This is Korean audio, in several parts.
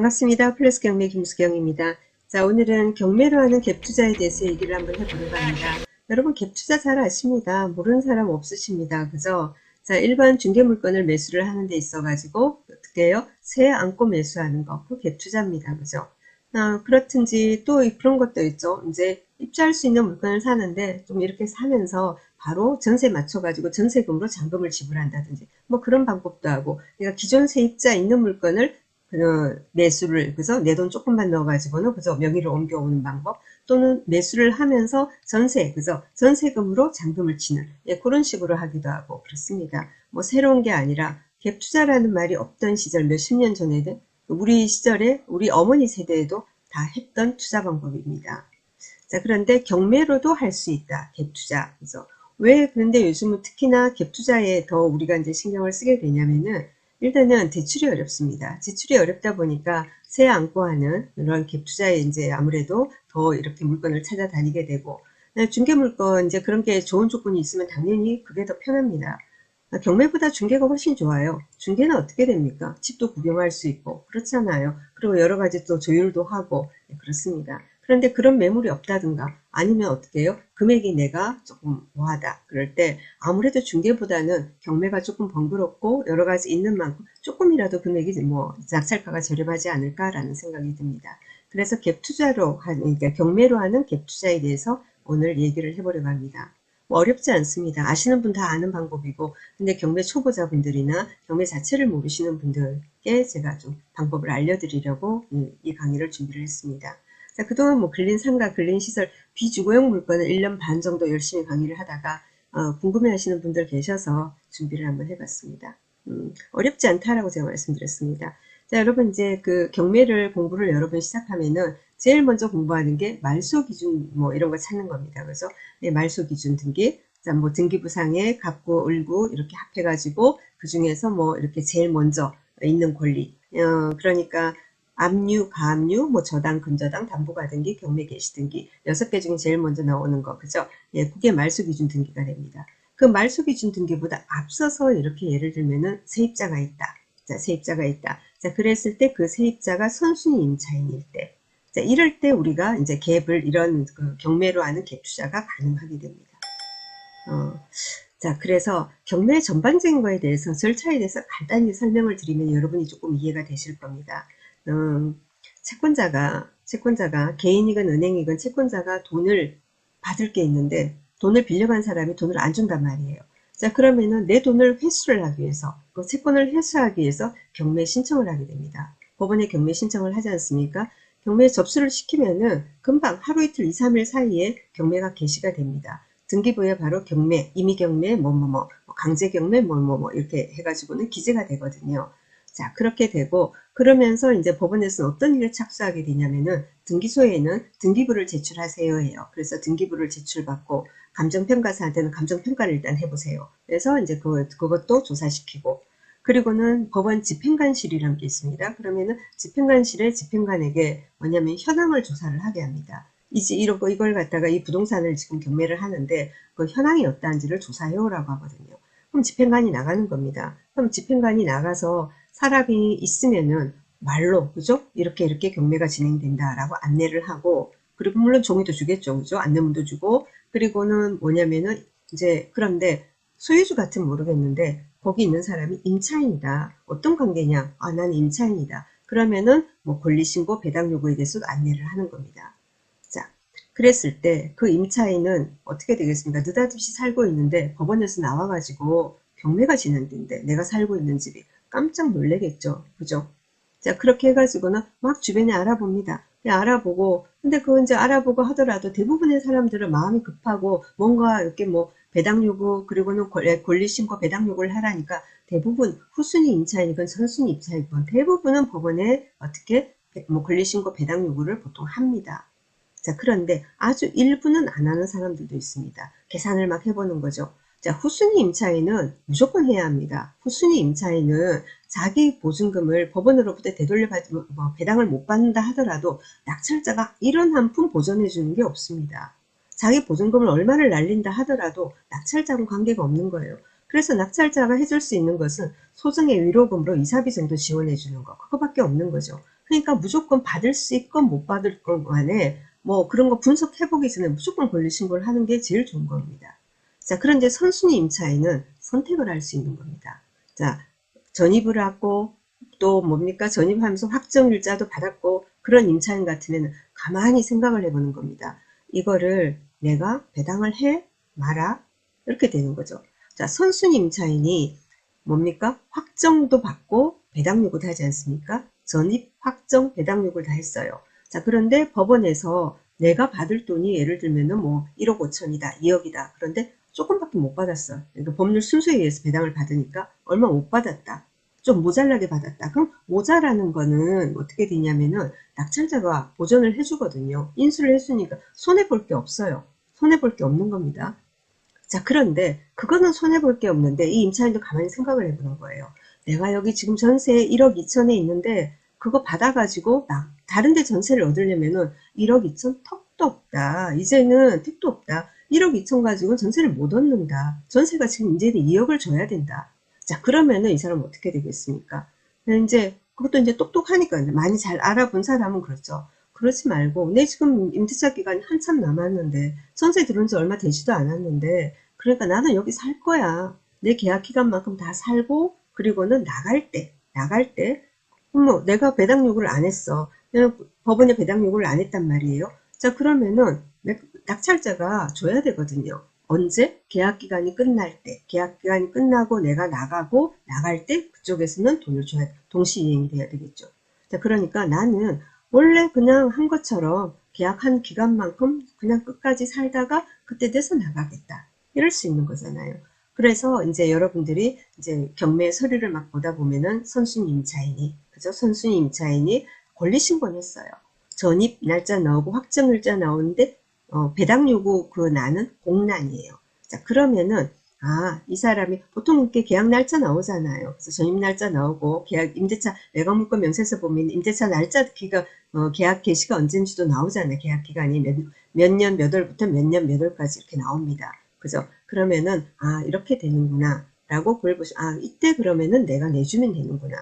반갑습니다. 플러스 경매 김수경입니다. 자, 오늘은 경매로 하는 갭 투자에 대해서 얘기를 한번 해보려고 합니다. 여러분 갭 투자 잘 아십니다. 모르는 사람 없으십니다. 그죠? 자, 일반 중개 물건을 매수를 하는 데 있어 가지고 어떻게 해요? 세 안고 매수하는 거, 그 갭 투자입니다. 그죠? 그렇든지 또 그런 것도 있죠. 이제 입주할 수 있는 물건을 사는데 좀 이렇게 사면서 바로 전세 맞춰가지고 전세금으로 잔금을 지불한다든지 뭐 그런 방법도 하고, 내가 기존 세입자 있는 물건을 매수를, 그죠? 내 돈 조금만 넣어가지고는, 그죠? 명의로 옮겨오는 방법, 또는 매수를 하면서 전세, 그죠? 전세금으로 잔금을 치는, 예, 그런 식으로 하기도 하고, 그렇습니다. 뭐 새로운 게 아니라, 갭 투자라는 말이 없던 시절, 몇십 년 전에는, 우리 시절에, 우리 어머니 세대에도 다 했던 투자 방법입니다. 자, 그런데 경매로도 할 수 있다. 갭 투자. 그래서 왜 그런데 요즘은 특히나 갭 투자에 더 우리가 이제 신경을 쓰게 되냐면은, 일단은 대출이 어렵습니다. 대출이 어렵다 보니까 새 안고 하는 이런 갭 투자에 이제 아무래도 더 이렇게 물건을 찾아다니게 되고, 중개 물건 이제 그런 게 좋은 조건이 있으면 당연히 그게 더 편합니다. 경매보다 중개가 훨씬 좋아요. 중개는 어떻게 됩니까? 집도 구경할 수 있고 그렇잖아요. 그리고 여러 가지 또 조율도 하고, 네, 그렇습니다. 그런데 그런 매물이 없다든가 아니면 어떻게 해요? 금액이 내가 조금 뭐하다 그럴 때 아무래도 중개보다는 경매가 조금 번거롭고 여러 가지 있는 만큼 조금이라도 금액이 뭐 낙찰가가 저렴하지 않을까라는 생각이 듭니다. 그래서 갭 투자로 하는, 그러니까 경매로 하는 갭 투자에 대해서 오늘 얘기를 해보려고 합니다. 뭐 어렵지 않습니다. 아시는 분 다 아는 방법이고, 근데 경매 초보자분들이나 경매 자체를 모르시는 분들께 제가 좀 방법을 알려드리려고 이 강의를 준비를 했습니다. 자, 그동안 뭐 근린 상가, 근린 시설, 비주거용 물건을 1년 반 정도 열심히 강의를 하다가 궁금해 하시는 분들 계셔서 준비를 한번 해봤습니다. 어렵지 않다라고 제가 말씀드렸습니다. 자, 여러분 이제 그 경매를 공부를 여러분 시작하면은 제일 먼저 공부하는 게 말소 기준 뭐 이런 거 찾는 겁니다. 그래서 네, 말소 기준 등기, 자, 뭐 등기부상에 갑구, 을구 이렇게 합해가지고 그 중에서 뭐 이렇게 제일 먼저 있는 권리, 그러니까 압류, 가압류, 뭐 저당, 근저당, 담보가등기, 경매 개시등기 6개 중에 제일 먼저 나오는 거, 그죠? 예, 그게 말소 기준 등기가 됩니다. 그 말소 기준 등기보다 앞서서 이렇게 예를 들면은 세입자가 있다. 자, 세입자가 있다. 자, 그랬을 때 그 세입자가 선순위 임차인일 때, 자, 이럴 때 우리가 이제 갭을 이런 그 경매로 하는 갭 투자가 가능하게 됩니다. 자, 그래서 경매 전반적인 거에 대해서 절차에 대해서 간단히 설명을 드리면 여러분이 조금 이해가 되실 겁니다. 채권자가 개인이건 은행이건 채권자가 돈을 받을 게 있는데 돈을 빌려간 사람이 돈을 안 준단 말이에요. 자, 그러면은 내 돈을 회수를 하기 위해서, 그 채권을 회수하기 위해서 경매 신청을 하게 됩니다. 법원에 경매 신청을 하지 않습니까? 경매에 접수를 시키면은 금방 하루 이틀 2, 3일 사이에 경매가 개시가 됩니다. 등기부에 바로 경매, 임의경매, 뭐뭐뭐, 강제경매, 뭐뭐뭐 이렇게 해가지고는 기재가 되거든요. 자, 그렇게 되고 그러면서 이제 법원에서는 어떤 일을 착수하게 되냐면은 등기소에는 등기부를 제출하세요 해요. 그래서 등기부를 제출받고 감정평가사한테는 감정평가를 일단 해보세요. 그래서 이제 그것도 조사시키고, 그리고는 법원 집행관실이라는 게 있습니다. 그러면은 집행관실에 집행관에게 뭐냐면 현황을 조사를 하게 합니다. 이제 이걸 갖다가 이 부동산을 지금 경매를 하는데 그 현황이 어떠한지를 조사해오라고 하거든요. 그럼 집행관이 나가는 겁니다. 그럼 집행관이 나가서 사람이 있으면은 말로, 그죠? 이렇게 경매가 진행된다라고 안내를 하고, 그리고 물론 종이도 주겠죠, 그죠? 안내문도 주고, 그리고는 뭐냐면은 이제 그런데 소유주 같은 모르겠는데 거기 있는 사람이 임차인이다. 어떤 관계냐? 아, 난 임차인이다. 그러면은 뭐 권리신고, 배당 요구에 대해서도 안내를 하는 겁니다. 자, 그랬을 때 그 임차인은 어떻게 되겠습니까? 느닷없이 살고 있는데 법원에서 나와가지고 경매가 진행된대. 내가 살고 있는 집이. 깜짝 놀래겠죠. 그죠? 자, 그렇게 해가지고는 막 주변에 알아봅니다. 알아보고, 근데 그거 이제 알아보고 하더라도 대부분의 사람들은 마음이 급하고 뭔가 이렇게 뭐 배당 요구, 그리고는 권리신고 배당 요구를 하라니까 대부분 후순위 임차인이건 선순위 임차인이건 대부분은 법원에 어떻게 뭐 권리신고 배당 요구를 보통 합니다. 자, 그런데 아주 일부는 안 하는 사람들도 있습니다. 계산을 막 해보는 거죠. 자, 후순위 임차인은 무조건 해야 합니다. 후순위 임차인은 자기 보증금을 법원으로부터 되돌려받지, 뭐 배당을 못 받는다 하더라도 낙찰자가 이런 한 푼 보전해 주는 게 없습니다. 자기 보증금을 얼마를 날린다 하더라도 낙찰자하고는 관계가 없는 거예요. 그래서 낙찰자가 해줄 수 있는 것은 소정의 위로금으로 이사비 정도 지원해 주는 거, 그거밖에 없는 거죠. 그러니까 무조건 받을 수 있건 못 받을 건 간에 뭐 그런 거 분석해보기 전에 무조건 권리신고를 하는 게 제일 좋은 겁니다. 자, 그런데 선순위 임차인은 선택을 할 수 있는 겁니다. 자, 전입을 하고 또 뭡니까? 전입하면서 확정일자도 받았고 그런 임차인 같으면 가만히 생각을 해보는 겁니다. 이거를 내가 배당을 해? 마라? 이렇게 되는 거죠. 자, 선순위 임차인이 뭡니까? 확정도 받고 배당 요구도 하지 않습니까? 전입, 확정, 배당 요구를 다 했어요. 자, 그런데 법원에서 내가 받을 돈이 예를 들면은 뭐 1억 5천이다, 2억이다. 그런데 조금밖에 못 받았어. 그러니까 법률 순서에 의해서 배당을 받으니까 얼마 못 받았다. 좀 모자라게 받았다. 그럼 모자라는 거는 어떻게 되냐면은 낙찰자가 보전을 해주거든요. 인수를 해주니까 손해볼 게 없어요. 손해볼 게 없는 겁니다. 자, 그런데 그거는 손해볼 게 없는데 이 임차인도 가만히 생각을 해보는 거예요. 내가 여기 지금 전세 1억 2천에 있는데 그거 받아가지고 다른 데 전세를 얻으려면은 1억 2천 턱도 없다. 이제는 택도 없다. 1억 2천 가지고 전세를 못 얻는다. 전세가 지금 이제는 2억을 줘야 된다. 자, 그러면은 이 사람은 어떻게 되겠습니까? 이제 그것도 이제 똑똑하니까 많이 잘 알아본 사람은 그렇죠. 그렇지 말고 내 지금 임대차 기간이 한참 남았는데 전세 들어온 지 얼마 되지도 않았는데 그러니까 나는 여기 살 거야. 내 계약 기간만큼 다 살고 그리고는 나갈 때 어머 내가 배당 요구를 안 했어. 내가 법원에 배당 요구를 안 했단 말이에요. 자, 그러면은 낙찰자가 줘야 되거든요. 언제? 계약 기간이 끝날 때. 계약 기간이 끝나고 내가 나가고 나갈 때 그쪽에서는 돈을 줘야 동시 이행이 돼야 되겠죠. 자, 그러니까 나는 원래 그냥 한 것처럼 계약한 기간만큼 그냥 끝까지 살다가 그때 돼서 나가겠다. 이럴 수 있는 거잖아요. 그래서 이제 여러분들이 이제 경매 서류를 막 보다 보면은 선순위 임차인이, 그죠? 선순위 임차인이 권리신고는 했어요. 전입 날짜 나오고 확정일자 나오는데, 배당 요구 그 난은 공란이에요. 자, 그러면은, 이 사람이 보통 이렇게 계약 날짜 나오잖아요. 그래서 전입 날짜 나오고, 계약, 임대차, 매각물권 명세서 보면 임대차 날짜 계약 개시가 언제인지도 나오잖아요. 계약 기간이 몇 년 몇 월부터 몇 년 몇 월까지 이렇게 나옵니다. 그죠? 그러면은 이렇게 되는구나 라고 그걸 보시면 이때 그러면은 내가 내주면 되는구나.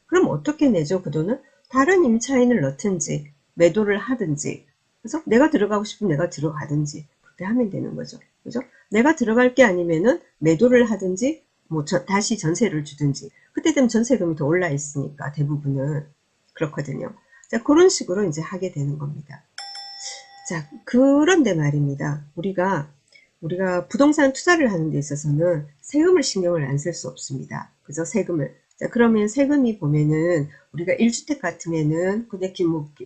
그럼 어떻게 내죠? 그 돈은 다른 임차인을 넣든지 매도를 하든지 그래서 내가 들어가고 싶으면 내가 들어가든지 그렇게 하면 되는 거죠. 그죠? 내가 들어갈 게 아니면은 매도를 하든지 뭐 다시 전세를 주든지 그때 되면 전세금이 더 올라 있으니까 대부분은 그렇거든요. 자, 그런 식으로 이제 하게 되는 겁니다. 자, 그런데 말입니다. 우리가 부동산 투자를 하는 데 있어서는 세금을 신경을 안 쓸 수 없습니다. 그죠? 세금을. 자, 그러면 세금이 보면은 우리가 1주택 같으면은 그게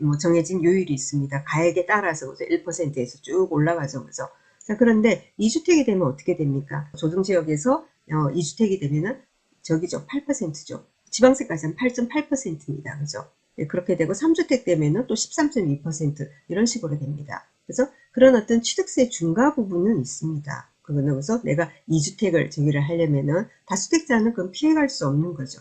뭐 정해진 요율이 있습니다. 가액에 따라서 그죠? 1%에서 쭉 올라가죠. 그죠? 자, 그런데 2주택이 되면 어떻게 됩니까? 조정지역에서 2주택이 되면은 저기죠. 8%죠. 지방세까지는 8.8%입니다. 그죠? 예, 그렇게 되고 3주택 되면은 또 13.2% 이런 식으로 됩니다. 그래서 그런 어떤 취득세 중과 부분은 있습니다. 그거는 그래서 내가 2주택을 저기를 하려면은 다주택자는 그건 피해갈 수 없는 거죠.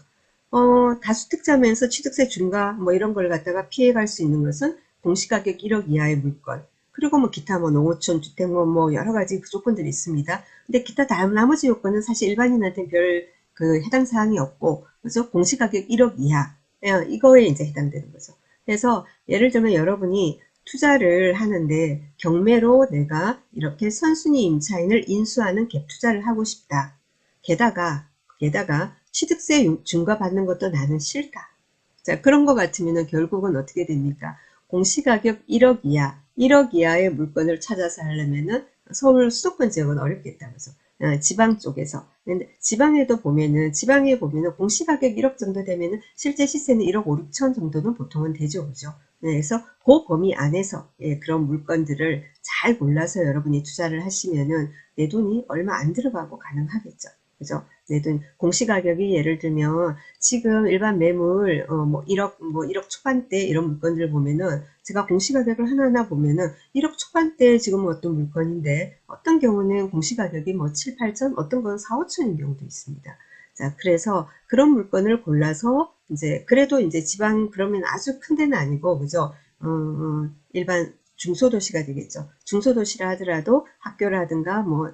다주택자면서 취득세 중과 뭐 이런 걸 갖다가 피해갈 수 있는 것은 공시가격 1억 이하의 물건 그리고 뭐 기타 뭐 농어촌 주택 뭐 여러 가지 그 조건들이 있습니다. 근데 기타 다음 나머지 요건은 사실 일반인한테 별 그 해당 사항이 없고 그래서 공시가격 1억 이하 이거에 이제 해당되는 거죠. 그래서 예를 들면 여러분이 투자를 하는데 경매로 내가 이렇게 선순위 임차인을 인수하는 갭 투자를 하고 싶다. 게다가 취득세 중과 받는 것도 나는 싫다. 자, 그런 것 같으면 결국은 어떻게 됩니까? 공시가격 1억 이하, 1억 이하의 물건을 찾아서 하려면은 서울 수도권 지역은 어렵겠다. 그래서 지방 쪽에서. 근데 지방에 보면은 공시가격 1억 정도 되면은 실제 시세는 1억 5, 6천 정도는 보통은 되죠. 그죠? 그래서 그 범위 안에서 그런 물건들을 잘 골라서 여러분이 투자를 하시면은 내 돈이 얼마 안 들어가고 가능하겠죠. 그죠? 내 돈, 공시가격이 예를 들면 지금 일반 매물 뭐 1억 초반대 이런 물건들을 보면은 제가 공시가격을 하나하나 보면은 1억 초반대 지금 어떤 물건인데 어떤 경우는 공시가격이 뭐 7, 8천 어떤 건 4, 5천인 경우도 있습니다. 자, 그래서 그런 물건을 골라서 이제 그래도 이제 지방 그러면 아주 큰 데는 아니고 그죠? 일반 중소도시가 되겠죠. 중소도시라 하더라도 학교라든가 뭐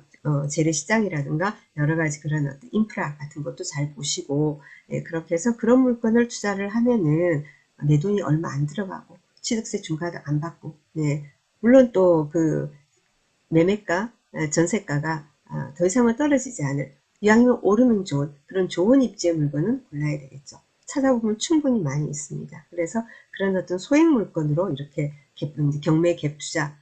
재래시장이라든가 여러 가지 그런 어떤 인프라 같은 것도 잘 보시고 그렇게 해서 그런 물건을 투자를 하면은 내 돈이 얼마 안 들어가고 취득세 중과도 안 받고, 네. 물론 또 그 매매가, 전세가가 더 이상은 떨어지지 않을, 이왕이면 오르면 좋은 그런 좋은 입지의 물건은 골라야 되겠죠. 찾아보면 충분히 많이 있습니다. 그래서 그런 어떤 소액 물건으로 이렇게 경매 갭 투자,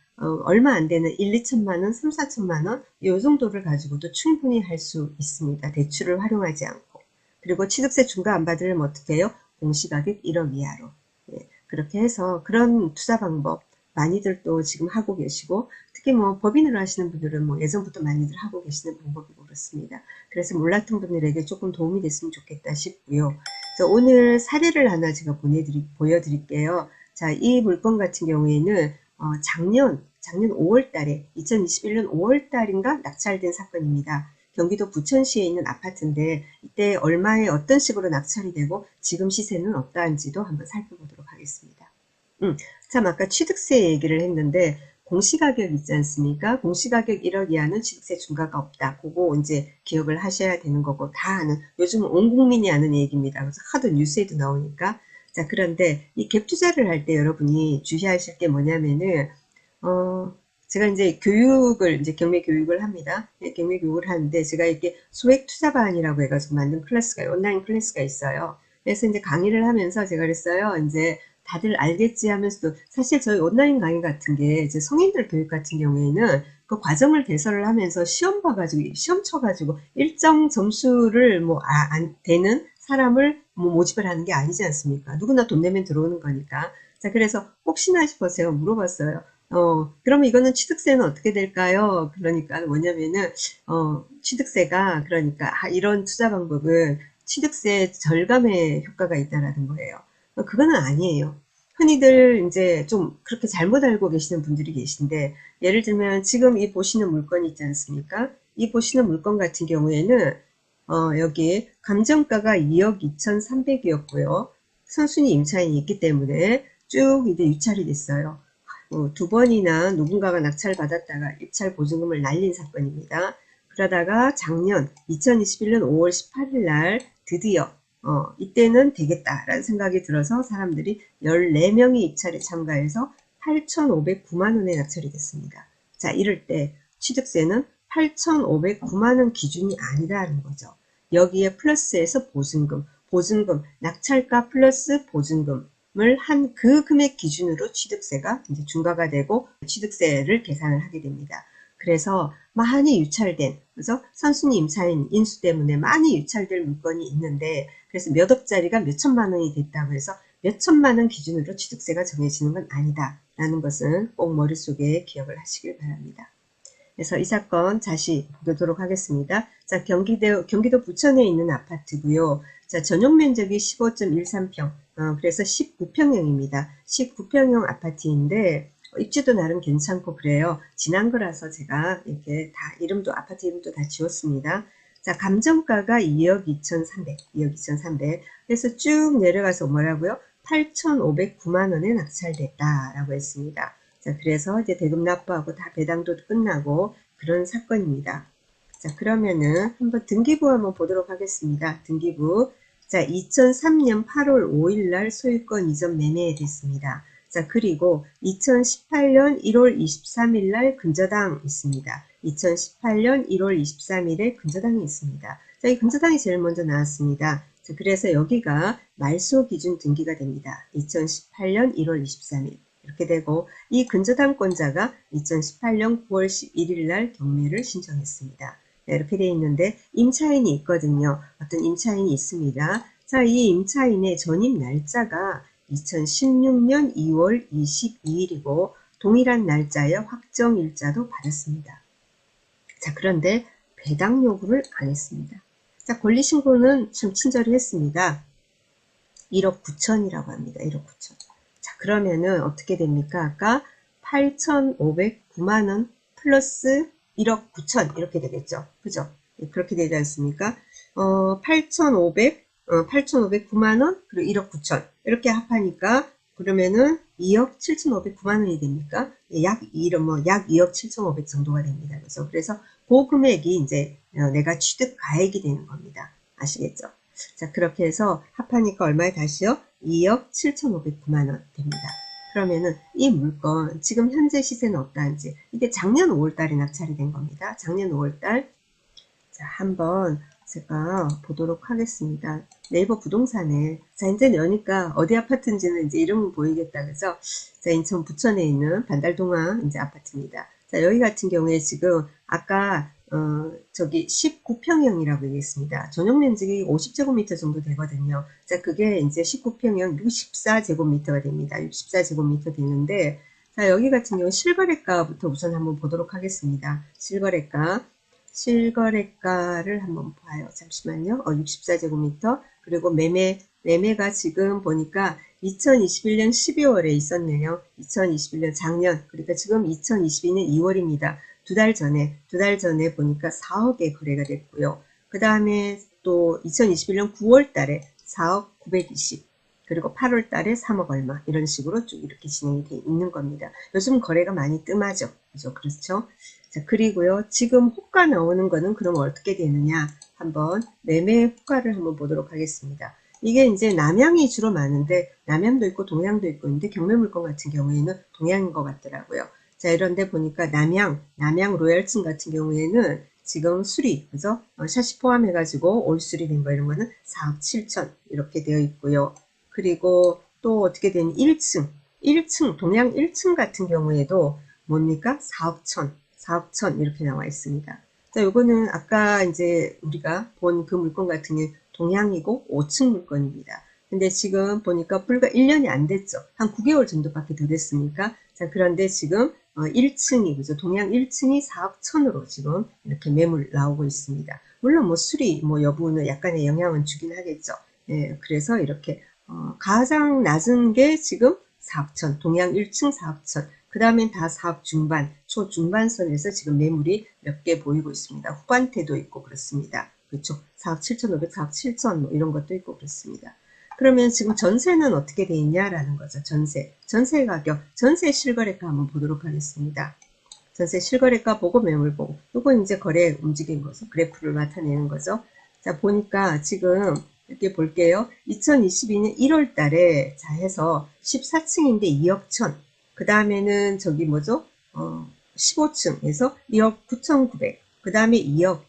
얼마 안 되는 1, 2천만 원, 3, 4천만 원, 이 정도를 가지고도 충분히 할 수 있습니다. 대출을 활용하지 않고. 그리고 취득세 중과 안 받으려면 어떻게 해요? 공시가격 1억 이하로. 예, 그렇게 해서 그런 투자 방법 많이들 또 지금 하고 계시고, 특히 뭐 법인으로 하시는 분들은 뭐 예전부터 많이들 하고 계시는 방법이고 그렇습니다. 그래서 몰랐던 분들에게 조금 도움이 됐으면 좋겠다 싶고요. 그래서 오늘 사례를 하나 제가 보여드릴게요. 자, 이 물건 같은 경우에는 작년 5월 달에 2021년 5월 달인가 낙찰된 사건입니다. 경기도 부천시에 있는 아파트인데 이때 얼마에 어떤 식으로 낙찰이 되고 지금 시세는 어떠한지도 한번 살펴보도록 하겠습니다. 참 아까 취득세 얘기를 했는데 공시가격 있지 않습니까? 공시가격 1억 이하는 취득세 중과가 없다. 그거 이제 기억을 하셔야 되는 거고 다 아는, 요즘은 온 국민이 아는 얘기입니다. 그래서 하도 뉴스에도 나오니까. 자, 그런데 이 갭 투자를 할 때 여러분이 주의하실 게 뭐냐면은 어, 제가 이제 이제 경매 교육을 합니다. 네, 경매 교육을 하는데 제가 이렇게 소액 투자반이라고 해가지고 만든 온라인 클래스가 있어요. 그래서 이제 강의를 하면서 제가 그랬어요. 이제 다들 알겠지 하면서도 사실 저희 온라인 강의 같은 게 이제 성인들 교육 같은 경우에는 그 과정을 개설을 하면서 시험 쳐가지고 일정 점수를 뭐 안 되는 사람을 뭐 모집을 하는 게 아니지 않습니까? 누구나 돈 내면 들어오는 거니까. 자, 그래서 혹시나 싶어서 물어봤어요. 그러면 이거는 취득세는 어떻게 될까요? 그러니까 뭐냐면은, 취득세가, 그러니까, 이런 투자 방법은 취득세 절감의 효과가 있다라는 거예요. 그거는 아니에요. 흔히들 이제 좀 그렇게 잘못 알고 계시는 분들이 계신데, 예를 들면 지금 이 보시는 물건 있지 않습니까? 이 보시는 물건 같은 경우에는, 여기 감정가가 2억 2,300이었고요. 선순위 임차인이 있기 때문에 쭉 이제 유찰이 됐어요. 두 번이나 누군가가 낙찰받았다가 입찰 보증금을 날린 사건입니다. 그러다가 작년 2021년 5월 18일 날 드디어 이때는 되겠다라는 생각이 들어서 사람들이 14명이 입찰에 참가해서 8,509만 원에 낙찰이 됐습니다. 자, 이럴 때 취득세는 8,509만 원 기준이 아니라는 거죠. 여기에 플러스해서 보증금, 낙찰가 플러스 보증금을 한 그 금액 기준으로 취득세가 이제 중과가 되고 취득세를 계산을 하게 됩니다. 그래서 많이 유찰된, 그래서 선순위 임차인 인수 때문에 많이 유찰될 물건이 있는데, 그래서 몇 억짜리가 몇 천만 원이 됐다고 해서 몇 천만 원 기준으로 취득세가 정해지는 건 아니다라는 것은 꼭 머릿속에 기억을 하시길 바랍니다. 그래서 이 사건 다시 보도록 하겠습니다. 자, 경기도 부천에 있는 아파트고요. 자, 전용 면적이 15.13평, 그래서 19평형입니다. 19평형 아파트인데 입지도 나름 괜찮고 그래요. 지난 거라서 제가 이렇게 다 아파트 이름도 다 지웠습니다. 자, 감정가가 2억 2,300, 2억 2,300. 그래서 쭉 내려가서 뭐라고요? 8,509만 원에 낙찰됐다라고 했습니다. 자, 그래서 이제 대금 납부하고 다 배당도 끝나고 그런 사건입니다. 자, 그러면은 한번 등기부 한번 보도록 하겠습니다. 등기부. 자, 2003년 8월 5일 날 소유권 이전 매매됐습니다. 자, 그리고 2018년 1월 23일 날 근저당 있습니다. 2018년 1월 23일에 근저당이 있습니다. 자, 이 근저당이 제일 먼저 나왔습니다. 자, 그래서 여기가 말소 기준 등기가 됩니다. 2018년 1월 23일. 이렇게 되고 이 근저당권자가 2018년 9월 11일 날 경매를 신청했습니다. 네, 이렇게 되어 있는데 임차인이 있거든요. 어떤 임차인이 있습니다. 자, 이 임차인의 전입 날짜가 2016년 2월 22일이고 동일한 날짜에 확정일자도 받았습니다. 자, 그런데 배당 요구를 안 했습니다. 자, 권리신고는 좀 친절히 했습니다. 1억 9천이라고 합니다. 1억 9천. 자, 그러면은 어떻게 됩니까? 아까 8,509만원 플러스 1억 9천 이렇게 되겠죠. 그죠? 그렇게 되지 않습니까? 8,509만원 그리고 1억 9천 이렇게 합하니까 그러면은 2억 7,509만원이 됩니까? 약 2억 7,500 정도가 됩니다. 그래서 그 금액이 이제 내가 취득 가액이 되는 겁니다. 아시겠죠? 자, 그렇게 해서 합하니까 얼마에 다시요? 2억 7,509만 원 됩니다. 그러면은 이 물건 지금 현재 시세는 어떠한지, 이게 작년 5월달에 낙찰이 된 겁니다. 작년 5월달. 자, 한번 제가 보도록 하겠습니다. 네이버 부동산에. 자, 이제 여니까 어디 아파트인지는 이제 이름은 보이겠다. 그죠? 자, 인천 부천에 있는 반달동화 이제 아파트입니다. 자, 여기 같은 경우에 지금 아까 저기 19평형이라고 얘기했습니다. 전용 면적이 50제곱미터 정도 되거든요. 자, 그게 이제 19평형 64제곱미터가 됩니다. 64제곱미터 되는데, 자, 여기 같은 경우 실거래가부터 우선 한번 보도록 하겠습니다. 실거래가를 한번 봐요. 잠시만요. 64제곱미터. 그리고 매매가 지금 보니까 2021년 12월에 있었네요. 2021년 작년. 그러니까 지금 2022년 2월입니다. 두 달 전에 보니까 4억에 거래가 됐고요. 그 다음에 또 2021년 9월 달에 4억 920. 그리고 8월 달에 3억 얼마. 이런 식으로 쭉 이렇게 진행이 돼 있는 겁니다. 요즘 거래가 많이 뜸하죠. 그죠? 그렇죠? 자, 그리고요. 지금 호가 나오는 거는 그럼 어떻게 되느냐. 한번 매매 호가를 한번 보도록 하겠습니다. 이게 이제 남양이 주로 많은데, 남양도 있고 동양도 있고 있는데, 경매물건 같은 경우에는 동양인 것 같더라고요. 자, 이런데 보니까 남양 로얄층 같은 경우에는 지금 수리, 그죠? 샷시 포함해가지고 올 수리된 거 이런 거는 4억 7천 이렇게 되어 있고요. 그리고 또 어떻게 되면 1층, 동양 1층 같은 경우에도 뭡니까? 4억 천 이렇게 나와 있습니다. 자, 요거는 아까 이제 우리가 본 그 물건 같은 경우 동양이고 5층 물건입니다. 근데 지금 보니까 불과 1년이 안 됐죠. 한 9개월 정도밖에 더 됐으니까. 자, 그런데 지금 1층이, 그죠? 동양 1층이 4억 천으로 지금 이렇게 매물 나오고 있습니다. 물론 뭐 수리 뭐 여부는 약간의 영향은 주긴 하겠죠. 예, 그래서 이렇게 가장 낮은 게 지금 4억 천, 동양 1층 4억 천. 그 다음엔 다 4억 중반, 초중반선에서 지금 매물이 몇 개 보이고 있습니다. 후반대도 있고 그렇습니다. 그렇죠. 4억 7,500, 4억 7천 뭐 이런 것도 있고 그렇습니다. 그러면 지금 전세는 어떻게 돼 있냐라는 거죠. 전세 가격, 전세 실거래가 한번 보도록 하겠습니다. 전세 실거래가 보고 매물 보고, 이거 이제 거래 움직인 거죠. 그래프를 나타내는 거죠. 자, 보니까 지금 이렇게 볼게요. 2022년 1월 달에 자 해서 14층인데 2억 천. 그 다음에는 저기 뭐죠? 15층에서 2억 9,900. 그 다음에 2억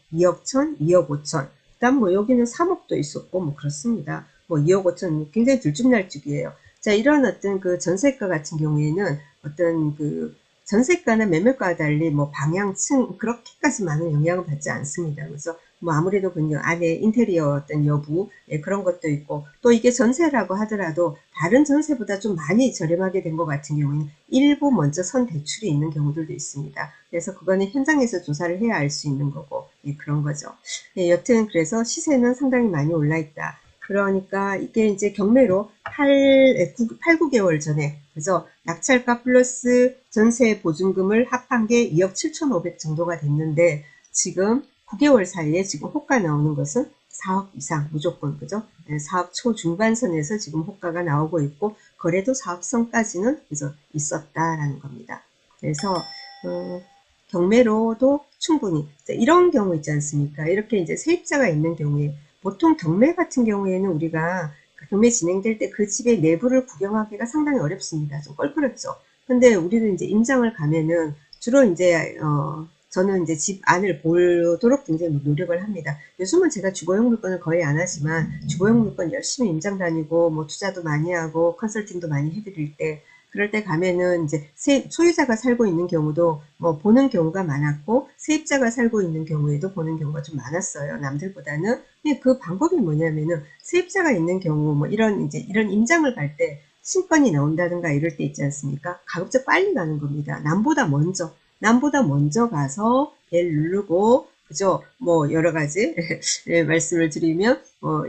천, 2억 5천. 그 다음 뭐 여기는 3억도 있었고 뭐 그렇습니다. 뭐 2억 5천 굉장히 들쭉날쭉이에요. 자, 이런 어떤 그 전세가 같은 경우에는 어떤 그 전세가나 매매가와 달리 뭐 방향층 그렇게까지 많은 영향을 받지 않습니다. 그래서 뭐 아무래도 그냥 안에 인테리어 어떤 여부 그런 것도 있고, 또 이게 전세라고 하더라도 다른 전세보다 좀 많이 저렴하게 된 것 같은 경우에는 일부 먼저 선 대출이 있는 경우들도 있습니다. 그래서 그거는 현장에서 조사를 해야 알 수 있는 거고 그런 거죠. 여튼 그래서 시세는 상당히 많이 올라 있다. 그러니까 이게 이제 경매로 8, 9개월 전에, 그래서 낙찰가 플러스 전세 보증금을 합한 게 2억 7,500 정도가 됐는데, 지금 9개월 사이에 지금 호가 나오는 것은 4억 이상 무조건, 그죠? 4억 초중반선에서 지금 호가가 나오고 있고, 거래도 4억 선까지는 그래서 있었다라는 겁니다. 그래서 경매로도 충분히 이런 경우 있지 않습니까? 이렇게 이제 세입자가 있는 경우에, 보통 경매 같은 경우에는 우리가 경매 진행될 때 그 집의 내부를 구경하기가 상당히 어렵습니다. 좀 껄끄럽죠. 근데 우리는 이제 임장을 가면은 주로 이제 저는 이제 집 안을 보도록 굉장히 노력을 합니다. 요즘은 제가 주거용 물건을 거의 안 하지만 주거용 물건 열심히 임장 다니고 뭐 투자도 많이 하고 컨설팅도 많이 해드릴 때, 그럴 때 가면은 이제 소유자가 살고 있는 경우도 뭐 보는 경우가 많았고, 세입자가 살고 있는 경우에도 보는 경우가 좀 많았어요. 남들보다는. 그 방법이 뭐냐면은 세입자가 있는 경우 뭐 이런 이런 임장을 갈 때 신건이 나온다든가 이럴 때 있지 않습니까? 가급적 빨리 가는 겁니다. 남보다 먼저 가서 벨 누르고, 그죠? 뭐 여러 가지 말씀을 드리면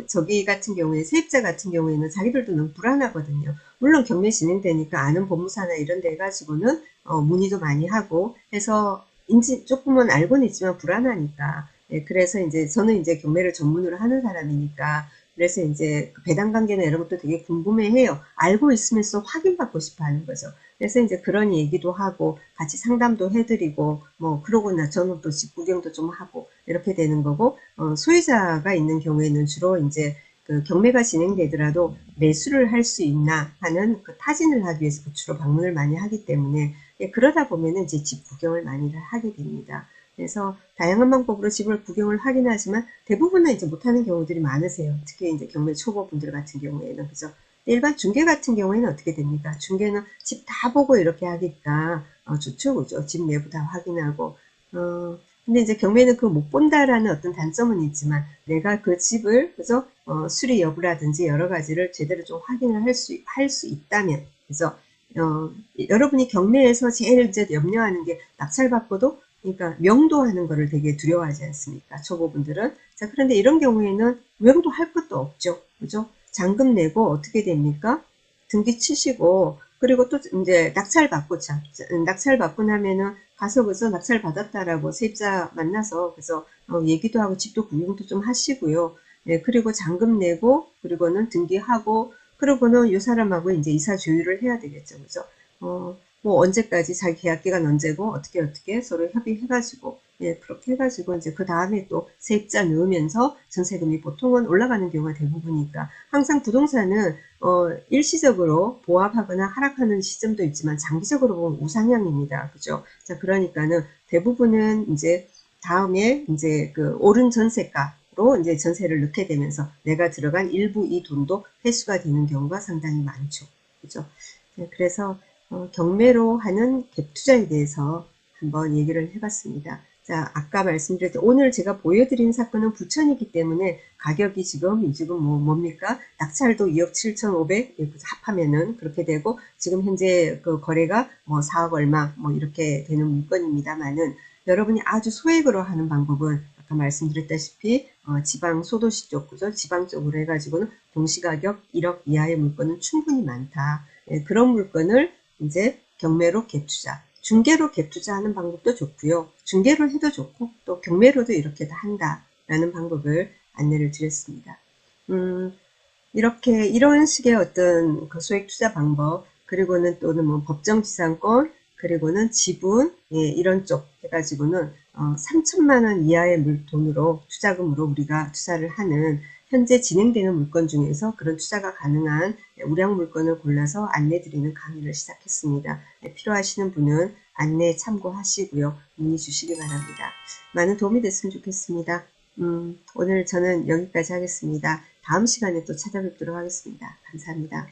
저기 같은 경우에 세입자 같은 경우에는 자기들도 너무 불안하거든요. 물론 경매 진행되니까 아는 법무사나 이런 데 가지고는 문의도 많이 하고 해서 인지 조금은 알고는 있지만 불안하니까. 그래서 이제 저는 이제 경매를 전문으로 하는 사람이니까, 그래서 이제 배당 관계나 이런 것도 되게 궁금해해요. 알고 있으면서 확인받고 싶어 하는 거죠. 그래서 이제 그런 얘기도 하고 같이 상담도 해드리고 뭐 그러고 나 저는 또 집 구경도 좀 하고 이렇게 되는 거고, 소유자가 있는 경우에는 주로 이제 그 경매가 진행되더라도 매수를 할 수 있나 하는 그 타진을 하기 위해서 주로 방문을 많이 하기 때문에 그러다 보면은 이제 집 구경을 많이 하게 됩니다. 그래서 다양한 방법으로 집을 구경을 하긴 하지만 대부분은 이제 못하는 경우들이 많으세요. 특히 이제 경매 초보분들 같은 경우에는 그죠. 일반 중개 같은 경우에는 어떻게 됩니까? 중개는 집 다 보고 이렇게 하니까 좋죠, 그죠? 집 내부 다 확인하고 근데 이제 경매는 그 못 본다라는 어떤 단점은 있지만 내가 그 집을 그래서 수리 여부라든지 여러 가지를 제대로 좀 확인을 할 수 있다면 그래서 여러분이 경매에서 제일 이제 염려하는 게 낙찰받고도 그러니까 명도하는 거를 되게 두려워하지 않습니까? 초보분들은. 자, 그런데 이런 경우에는 명도할 것도 없죠. 그죠? 잔금 내고 어떻게 됩니까? 등기 치시고 그리고 또 이제 낙찰받고 참 낙찰받고 나면은 가서 그래서 낙찰받았다라고 세입자 만나서 그래서 얘기도 하고 집도 구경도 좀 하시고요. 네, 그리고 잔금 내고 그리고는 등기하고 그러고는 이 사람하고 이제 이사 조율을 해야 되겠죠. 그죠? 뭐 언제까지 자기 계약 기간 언제고 어떻게 서로 협의해가지고 예, 그렇게 해가지고 이제 그 다음에 또 세입자 넣으면서 전세금이 보통은 올라가는 경우가 대부분이니까 항상 부동산은 일시적으로 보합하거나 하락하는 시점도 있지만 장기적으로 보면 우상향입니다. 그죠? 자, 그러니까는 대부분은 이제 다음에 이제 그 오른 전세가로 이제 전세를 넣게 되면서 내가 들어간 일부 이 돈도 회수가 되는 경우가 상당히 많죠. 그죠? 네, 그래서 경매로 하는 갭 투자에 대해서 한번 얘기를 해봤습니다. 자, 아까 말씀드렸듯이 오늘 제가 보여드린 사건은 부천이기 때문에 가격이 지금 뭡니까? 낙찰도 2억 7,500 합하면은 그렇게 되고 지금 현재 그 거래가 뭐 4억 얼마 뭐 이렇게 되는 물건입니다만은 여러분이 아주 소액으로 하는 방법은 아까 말씀드렸다시피 지방 소도시 쪽, 그죠? 지방 쪽으로 해가지고는 동시가격 1억 이하의 물건은 충분히 많다. 예, 그런 물건을 이제 경매로 갭 투자, 중개로 갭 투자하는 방법도 좋고요. 중개로 해도 좋고 또 경매로도 이렇게 다 한다라는 방법을 안내를 드렸습니다. 이렇게 이런 식의 어떤 그 소액 투자 방법 그리고는 또는 뭐 법정지상권 그리고는 지분 예, 이런 쪽 해가지고는 3천만 원 이하의 돈으로 투자금으로 우리가 투자를 하는 현재 진행되는 물건 중에서 그런 투자가 가능한 우량 물건을 골라서 안내 드리는 강의를 시작했습니다. 네, 필요하시는 분은 안내 참고하시고요. 문의 주시기 바랍니다. 많은 도움이 됐으면 좋겠습니다. 오늘 저는 여기까지 하겠습니다. 다음 시간에 또 찾아뵙도록 하겠습니다. 감사합니다.